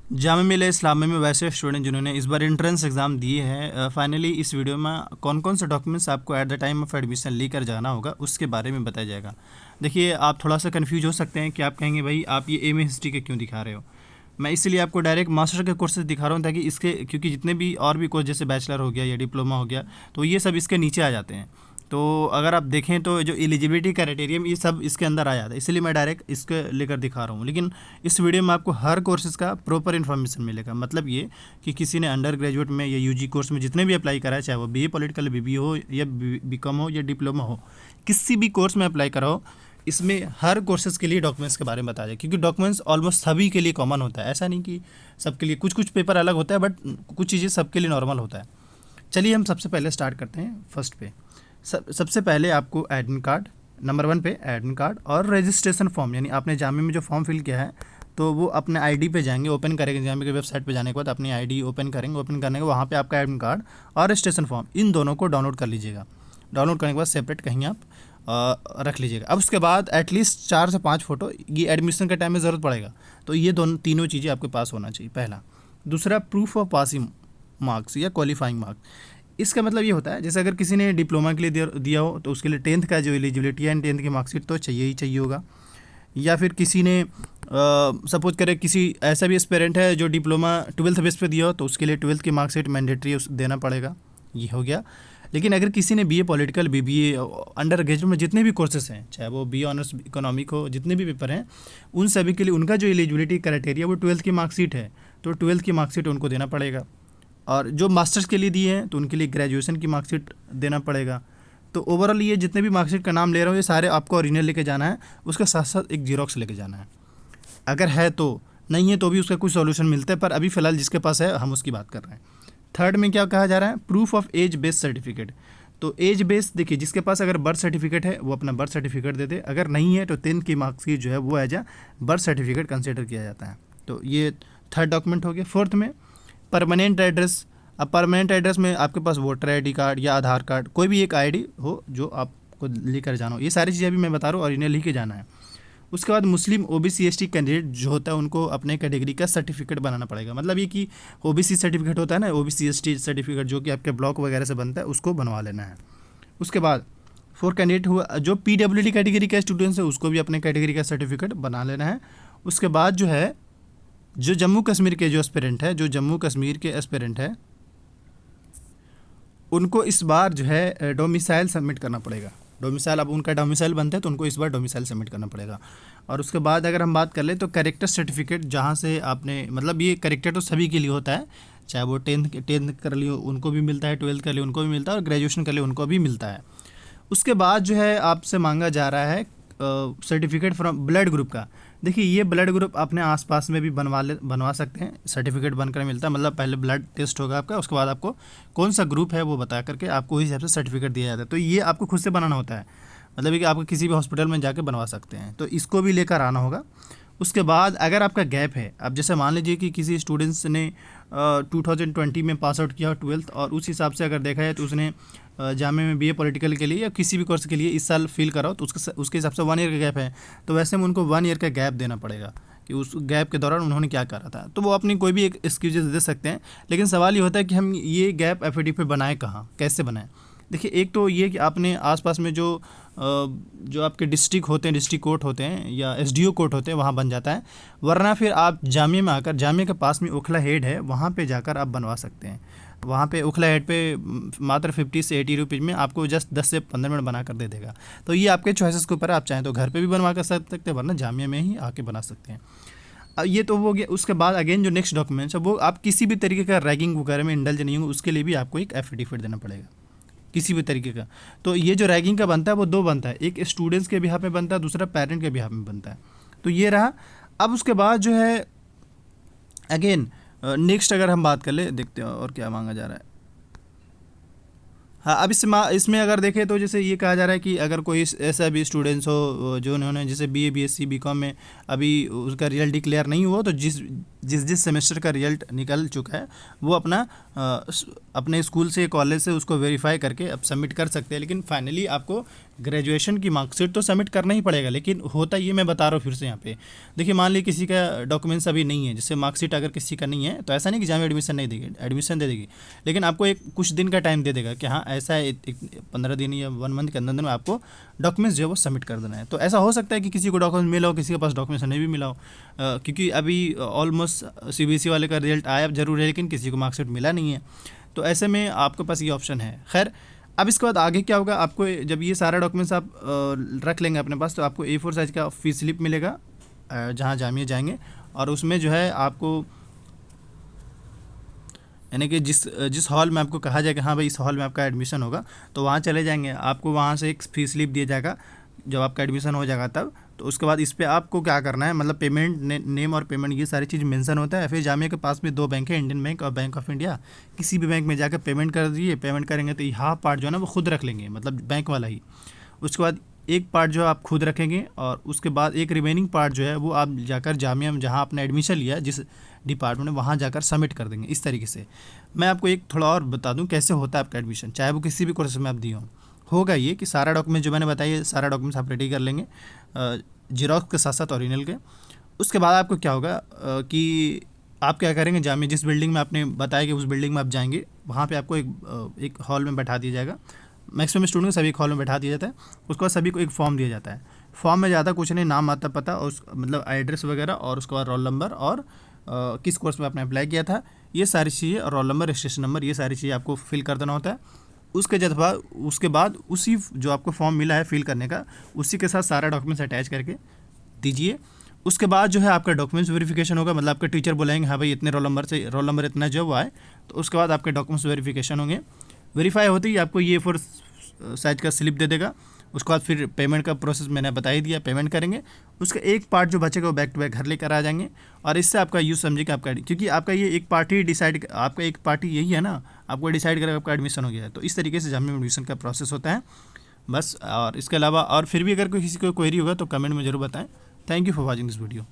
जामिया मिलिया इस्लामिया में वैसे स्टूडेंट जिन्होंने इस बार एंट्रेंस एग्ज़ाम दिए हैं, फाइनली इस वीडियो में कौन कौन से डॉक्यूमेंट्स आपको at the time of admission लेकर जाना होगा उसके बारे में बताया जाएगा। देखिए, आप थोड़ा सा कंफ्यूज हो सकते हैं कि आप कहेंगे भाई आप ये एम ए हिस्ट्री के क्यों दिखा रहे हो। मैं इसलिए आपको डायरेक्ट मास्टर के कोर्सेज दिखा रहा हूँ ताकि इसके, क्योंकि जितने भी और भी कोर्स जैसे बैचलर हो गया या डिप्लोमा हो गया तो ये सब इसके नीचे आ जाते हैं। तो अगर आप देखें तो जो एलिजिबिलिटी क्राइटेरिया ये सब इसके अंदर आ जाता है, इसलिए मैं डायरेक्ट इसके लेकर दिखा रहा हूँ। लेकिन इस वीडियो में आपको हर कोर्सेज़ का प्रॉपर इन्फॉर्मेशन मिलेगा। मतलब ये कि किसी ने अंडर ग्रेजुएट में या यूजी कोर्स में जितने भी अप्लाई करा है, चाहे वो बीए पॉलिटिकल बीबीए हो या बीकॉम हो या डिप्लोमा हो, किसी भी कोर्स में अप्लाई करा हो, इसमें हर कोर्सेज़ के लिए डॉक्यूमेंट्स के बारे में बताया जाए। क्योंकि डॉक्यूमेंट्स ऑलमोस्ट सभी के लिए कॉमन होता है, ऐसा नहीं कि सबके लिए, कुछ कुछ पेपर अलग होता है बट कुछ चीज़ें सबके लिए नॉर्मल होता है। चलिए हम सबसे पहले स्टार्ट करते हैं फर्स्ट पे। सबसे पहले आपको एडमिट कार्ड, नंबर 1 पे एडमिट कार्ड और रजिस्ट्रेशन फॉर्म, यानी आपने जामिया में जो फॉर्म फिल किया है तो वो अपने आईडी पे जाएंगे, ओपन करेंगे। जामिया की वेबसाइट पे जाने के बाद अपनी आईडी ओपन करेंगे, ओपन करने के वहाँ पे आपका एडमिट कार्ड और रजिस्ट्रेशन फॉर्म, इन दोनों को डाउनलोड कर लीजिएगा। डाउनलोड करने के बाद सेपरेट कहीं आप रख लीजिएगा। अब उसके बाद एटलीस्ट 4 से 5 फ़ोटो, ये एडमिशन के टाइम में ज़रूरत पड़ेगा, तो ये दोनों तीनों चीज़ें आपके पास होना चाहिए, पहला। दूसरा, प्रूफ ऑफ पासिंग मार्क्स या क्वालिफाइंग मार्क्स। इसका मतलब ये होता है, जैसे अगर किसी ने डिप्लोमा के लिए दिया हो तो उसके लिए 10th का जो एलिजिबिलिटी है, 10th की मार्कशीट तो चाहिए ही चाहिए होगा। या फिर किसी ने सपोज करें किसी ऐसा भी एस्पिरेंट है जो डिप्लोमा 12th बेस पे दिया हो तो उसके लिए 12th की मार्कशीट मैंडेटरी देना पड़ेगा, ये हो गया। लेकिन अगर किसी ने BA political, BBA, under graduate में जितने भी कोर्सेज हैं, चाहे वो बीए ऑनर्स इकोनॉमिक हो, जितने भी पेपर हैं, उन सभी के लिए उनका जो एलिजिबिलिटी क्राइटेरिया वो 12th की मार्कशीट है, तो 12th की मार्कशीट उनको देना पड़ेगा। और जो मास्टर्स के लिए दिए हैं तो उनके लिए ग्रेजुएशन की मार्कशीट देना पड़ेगा। तो ओवरऑल ये जितने भी मार्कशीट का नाम ले रहा हूँ ये सारे आपको ओरिजिनल लेके जाना है, उसके साथ साथ एक जीरोक्स लेके जाना है। अगर है तो, नहीं है तो भी उसका कुछ सॉल्यूशन मिलता है, पर अभी फ़िलहाल जिसके पास है हम उसकी बात कर रहे हैं। थर्ड में क्या कहा जा रहा है, proof of age based certificate. तो एज बेस, देखिए जिसके पास अगर बर्थ सर्टिफिकेट है वो अपना बर्थ सर्टिफिकेट दे दे, अगर नहीं है तो 10th की मार्क्सशीट जो है वो एज आ बर्थ सर्टिफिकेट कंसिडर किया जाता है। तो ये थर्ड डॉक्यूमेंट हो गया। फोर्थ में परमानेंट एड्रेस। अब परमानेंट एड्रेस में आपके पास वोटर आईडी कार्ड या आधार कार्ड, कोई भी एक आईडी हो जो आपको लेकर जाना हो। ये सारी चीज़ें अभी मैं बता रहा हूँ, ओरिजिनल ही के जाना है। उसके बाद मुस्लिम ओबीसी एसटी कैंडिडेट जो होता है उनको अपने कैटेगरी का सर्टिफिकेट बनाना पड़ेगा। मतलब ये कि ओबीसी सर्टिफिकेट होता है ना, ओबीसी एसटी सर्टिफिकेट जो कि आपके ब्लॉक वगैरह से बनता है, उसको बनवा लेना है। उसके बाद फोर कैंडिडेट हुआ जो पीडब्ल्यूडी कैटेगरी का स्टूडेंट्स है उसको भी अपने कैटेगरी का सर्टिफिकेट बना लेना है। उसके बाद जो है, जो जम्मू कश्मीर के जो एस्पिरेंट है, जो जम्मू कश्मीर के एस्पिरेंट है, उनको इस बार जो है डोमिसाइल सबमिट करना पड़ेगा। डोमिसाइल, अब उनका डोमिसाइल बनता है तो उनको इस बार डोमिसाइल सबमिट करना पड़ेगा। और उसके बाद अगर हम बात कर लें तो कैरेक्टर सर्टिफिकेट, जहाँ से आपने, मतलब ये कैरेक्टर तो सभी के लिए होता है, चाहे वो 10th कर लिए उनको भी मिलता है, 12th कर लिए उनको भी मिलता है और ग्रेजुएशन कर लिए उनको भी मिलता है। उसके बाद जो है आपसे मांगा जा रहा है सर्टिफिकेट फ्रॉम ब्लड ग्रुप का। देखिए ये ब्लड ग्रुप अपने आसपास में भी बनवा सकते हैं, सर्टिफिकेट बनकर मिलता है। मतलब पहले ब्लड टेस्ट होगा आपका, उसके बाद आपको कौन सा ग्रुप है वो बता करके आपको उस हिसाब से सर्टिफिकेट दिया जाता है। तो ये आपको खुद से बनाना होता है, मतलब कि आपको किसी भी हॉस्पिटल में जाके बनवा सकते हैं, तो इसको भी लेकर आना होगा। उसके बाद अगर आपका गैप है, अब जैसे मान लीजिए कि किसी स्टूडेंट्स ने 2020 में पास आउट किया 12th और उस हिसाब से अगर देखा जाए तो उसने जामिया में बीए पॉलिटिकल के लिए या किसी भी कोर्स के लिए इस साल फील करा हो तो उसके हिसाब से 1 ईयर का गैप है, तो वैसे में उनको 1 ईयर का गैप देना पड़ेगा कि उस गैप के दौरान उन्होंने क्या करा था। तो वो अपनी कोई भी एक एक्सक्यूजेस दे सकते हैं, लेकिन सवाल ये होता है कि हम ये गैप एफिडेविट पे बनाएं कहाँ, कैसे बनाएं। देखिए एक तो ये कि आपने आसपास में जो आपके डिस्ट्रिक्ट होते हैं, डिस्ट्रिक्ट कोर्ट होते हैं या एसडीओ कोर्ट होते हैं, वहाँ बन जाता है। वरना फिर आप जामिया में आकर, जामिया के पास में ओखला हेड है, वहाँ पे जाकर आप बनवा सकते हैं। वहाँ पे ओखला हेड पे मात्र 50 से 80 रुपीज़ में आपको जस्ट 10 से 15 मिनट बना कर दे देगा। तो ये आपके चॉइसेस के ऊपर है, आप चाहें तो घर पे भी बनवा कर सकते हैं, वरना जामिया में ही आके बना सकते हैं। ये तो हो गया। उसके बाद अगेन जो नेक्स्ट डॉक्यूमेंट्स है वो, आप किसी भी तरीके का रैगिंग वगैरह में इंडल्ज नहीं होंगे, उसके लिए भी आपको एक एफिडेविट देना पड़ेगा किसी भी तरीके का। तो ये जो रैगिंग का बनता है वो 2 बनता है, एक स्टूडेंट्स के बिहाफ में बनता है, दूसरा पेरेंट के बिहाफ में बनता है। तो ये रहा। अब उसके बाद जो है अगेन नेक्स्ट अगर हम बात कर ले, देखते हैं और क्या मांगा जा रहा है। हाँ, अब इसमें अगर देखें तो जैसे ये कहा जा रहा है कि अगर कोई ऐसा भी स्टूडेंट्स हो जो उन्होंने जैसे बीए बीएससी बीकॉम में अभी उसका रिजल्ट डिक्लेयर नहीं हुआ, तो जिस सेमेस्टर का रिजल्ट निकल चुका है वो अपने स्कूल से कॉलेज से उसको वेरीफाई करके अब सबमिट कर सकते हैं। लेकिन फाइनली आपको ग्रेजुएशन की मार्कशीट तो सबमिट करना ही पड़ेगा। लेकिन होता ये मैं बता रहा हूँ फिर से यहाँ पे, देखिए मान लीजिए किसी का डॉक्यूमेंट्स अभी नहीं है, जैसे मार्कशीट अगर किसी का नहीं है तो ऐसा नहीं कि जामिया एडमिशन नहीं देगी, एडमिशन दे देगी, लेकिन आपको एक कुछ दिन का टाइम दे देगा कि हाँ ऐसा है 15 दिन या 1 मंथ के अंदर में आपको डॉक्यूमेंट्स जो है वो सबमिट कर देना है। तो ऐसा हो सकता है कि किसी को डॉक्यूमेंट मिला हो, किसी के पास डॉक्यूमेंट्स नहीं भी मिला हो, क्योंकि अभी ऑलमोस्ट सीबीएसई वाले का रिजल्ट आया जरूर है लेकिन किसी को मार्कशीट मिला नहीं है। तो ऐसे में आपके पास ये ऑप्शन है। खैर, अब इसके बाद आगे क्या होगा, आपको जब ये सारा डॉक्यूमेंट्स आप रख लेंगे अपने पास तो आपको A4 साइज़ का फीस स्लिप मिलेगा जहाँ जामिया जाएंगे, और उसमें जो है आपको यानी कि जिस हॉल में आपको कहा जाएगा हाँ भाई इस हॉल में आपका एडमिशन होगा, तो वहाँ चले जाएंगे, आपको वहाँ से एक फीस स्लिप दिया जाएगा जब आपका एडमिशन हो जाएगा तब। तो उसके बाद इस पर आपको क्या करना है, मतलब पेमेंट नेम और पेमेंट ये सारी चीज़ मेंशन होता है। फिर जामिया के पास में 2 बैंक है, इंडियन बैंक और बैंक ऑफ इंडिया, किसी भी बैंक में जाकर पेमेंट कर दीजिए। पेमेंट करेंगे तो यहाँ पार्ट जो है ना वो खुद रख लेंगे, मतलब बैंक वाला ही। उसके बाद एक पार्ट जो आप खुद रखेंगे और उसके बाद एक रिमेनिंग पार्ट जो है वो आप जाकर जामिया में जहाँ आपने एडमिशन लिया जिस डिपार्टमेंट में वहाँ जाकर सबमिट कर देंगे। इस तरीके से मैं आपको एक थोड़ा और बता दूँ कैसे होता है आपका एडमिशन, चाहे वो किसी भी कोर्स में आप दिए हों। होगा ये कि सारा डॉक्यूमेंट जो मैंने बताया सारा डॉक्यूमेंट्स आप रेडी कर लेंगे जेरॉक्स के साथ साथ ओरिजिनल के। उसके बाद आपको क्या होगा कि आप क्या करेंगे, जामिया जिस बिल्डिंग में आपने बताया कि उस बिल्डिंग में आप जाएंगे वहाँ पे आपको एक हॉल में बैठा दिया जाएगा। मैक्सिमम स्टूडेंट सभी एक हॉल में बैठा दिया जाता है। उसके बाद सभी को एक फॉर्म दिया जाता है। फॉर्म में ज़्यादा कुछ नहीं, नाम आता पता और मतलब एड्रेस वगैरह, और उसके बाद रोल नंबर और किस कोर्स में आपने अप्लाई किया था ये सारी चीज़ें, और रोल नंबर रजिस्ट्रेशन नंबर ये सारी चीज़ें आपको फिल कर देना होता है। उसके बाद उसी जो आपको फॉर्म मिला है फिल करने का उसी के साथ सारा डॉक्यूमेंट्स अटैच करके दीजिए। उसके बाद जो है आपका डॉक्यूमेंट्स वेरिफिकेशन होगा, मतलब आपके टीचर बुलाएंगे हाँ भाई इतने रोल नंबर इतना जो हुआ है, तो उसके बाद आपके डॉक्यूमेंट्स वेरिफिकेशन होंगे। वेरीफाई होते ही आपको ये A4 साइज का स्लिप दे देगा। उसके बाद फिर पेमेंट का प्रोसेस मैंने बता ही दिया, पेमेंट करेंगे। उसका एक पार्ट जो बचेगा वो बैक टू बैक घर लेकर आ जाएंगे, और इससे आपका यूज़ समझिए कि आपका, क्योंकि आपका ये एक पार्टी डिसाइड, आपका एक पार्टी यही है ना, आपको डिसाइड करेगा आपका एडमिशन हो गया है। तो इस तरीके से जामिया में एडमिशन का प्रोसेस होता है बस। और इसके अलावा और फिर भी अगर कोई किसी को क्वेरी होगा तो कमेंट में ज़रूर बताएं। Thank you for watching this video.